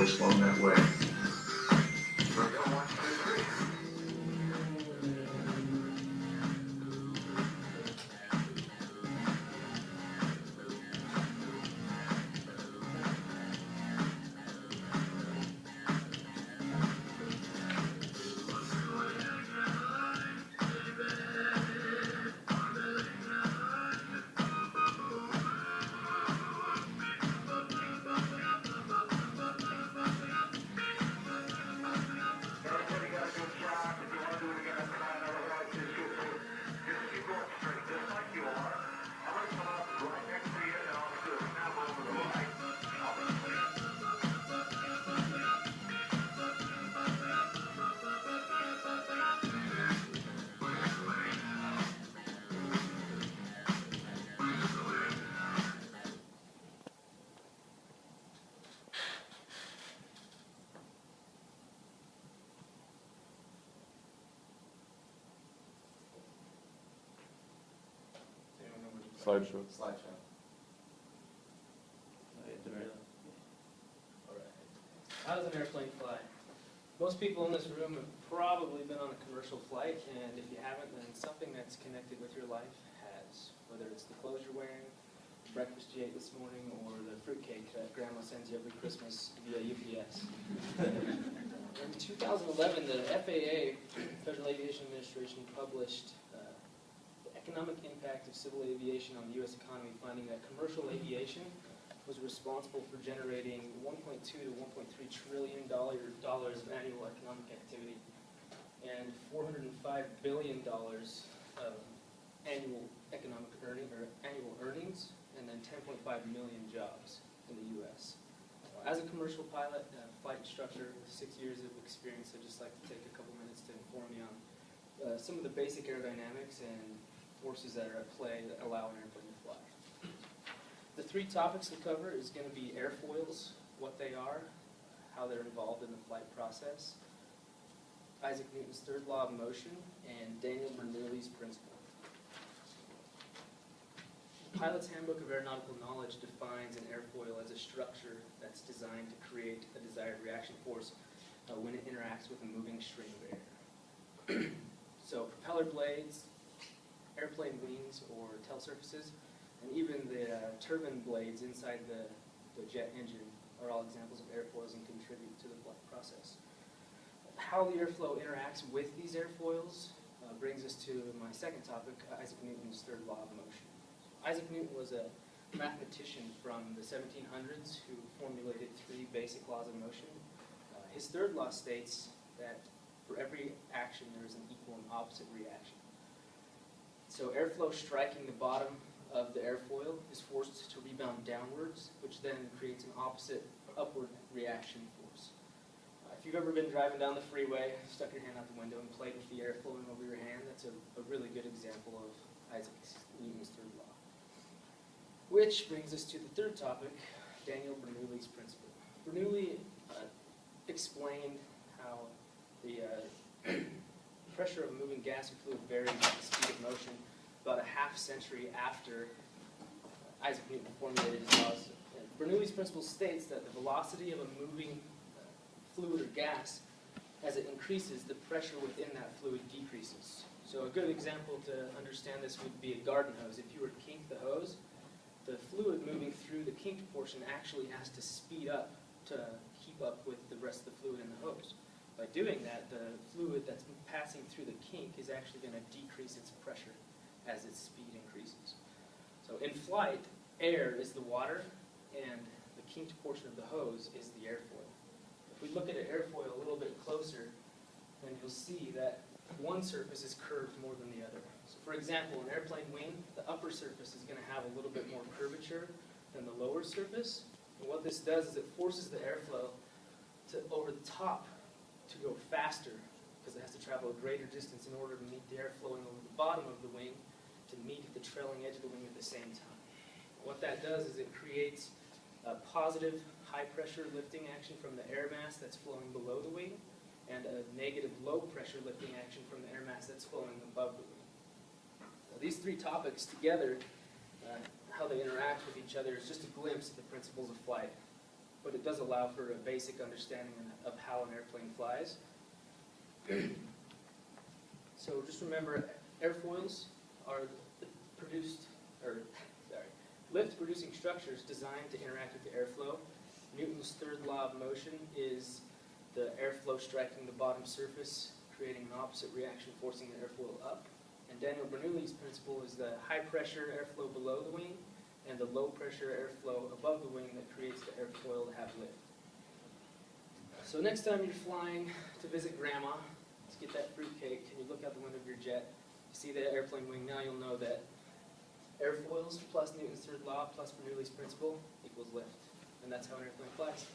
always flown that way. Slideshow. How does an airplane fly? Most people in this room have probably been on a commercial flight, and if you haven't, then something that's connected with your life has. Whether it's the clothes you're wearing, the breakfast you ate this morning, or the fruitcake that Grandma sends you every Christmas via UPS. In 2011, the FAA, Federal Aviation Administration, published the economic impact of civil aviation on the U.S. economy, finding that commercial aviation was responsible for generating $1.2 to $1.3 trillion of annual economic activity and $405 billion of annual economic annual earnings, and then 10.5 million jobs in the U.S. As a commercial pilot, flight instructor with 6 years of experience, I'd just like to take a couple minutes to inform you on some of the basic aerodynamics and forces that are at play that allow an airplane to fly. The three topics to cover is going to be airfoils, what they are, how they're involved in the flight process, Isaac Newton's third law of motion, and Daniel Bernoulli's principle. The Pilot's Handbook of Aeronautical Knowledge defines an airfoil as a structure that's designed to create a desired reaction force when it interacts with a moving stream of air. So propeller blades, airplane wings or tail surfaces, and even the turbine blades inside the jet engine are all examples of airfoils and contribute to the flight process. How the airflow interacts with these airfoils brings us to my second topic, Isaac Newton's third law of motion. Isaac Newton was a mathematician from the 1700s who formulated three basic laws of motion. His third law states that for every action there is an equal and opposite reaction. So airflow striking the bottom of the airfoil is forced to rebound downwards, which then creates an opposite upward reaction force. If you've ever been driving down the freeway, stuck your hand out the window and played with the air flowing over your hand, that's a really good example of Isaac Newton's third law. Which brings us to the third topic, Daniel Bernoulli's principle. Bernoulli explained how the pressure of a moving gas or fluid varies with the speed of motion about a half century after Isaac Newton formulated his laws. Bernoulli's principle states that the velocity of a moving fluid or gas, as it increases, the pressure within that fluid decreases. So a good example to understand this would be a garden hose. If you were to kink the hose, the fluid moving through the kinked portion actually has to speed up to keep up with the rest of the fluid in the hose. By doing that, the fluid that's passing through the kink is actually going to decrease its pressure as its speed increases. So in flight, air is the water, and the kinked portion of the hose is the airfoil. If we look at an airfoil a little bit closer, then you'll see that one surface is curved more than the other. So for example, an airplane wing, the upper surface is going to have a little bit more curvature than the lower surface. And what this does is it forces the airflow over the top to go faster, because it has to travel a greater distance in order to meet the air flowing over the bottom of the wing to meet the trailing edge of the wing at the same time. What that does is it creates a positive high-pressure lifting action from the air mass that's flowing below the wing, and a negative low-pressure lifting action from the air mass that's flowing above the wing. Now, these three topics together, how they interact with each other, is just a glimpse of the principles of flight. But but it does allow for a basic understanding of how an airplane flies. So just remember, airfoils are lift-producing structures designed to interact with the airflow. Newton's third law of motion is the airflow striking the bottom surface, creating an opposite reaction, forcing the airfoil up. And Daniel Bernoulli's principle is the high-pressure airflow below the wing and the low-pressure airflow above the wing that creates the airfoil to have lift. So next time you're flying to visit Grandma to get that fruitcake, and you look out the window of your jet, you see the airplane wing, now you'll know that airfoils plus Newton's third law plus Bernoulli's principle equals lift. And that's how an airplane flies.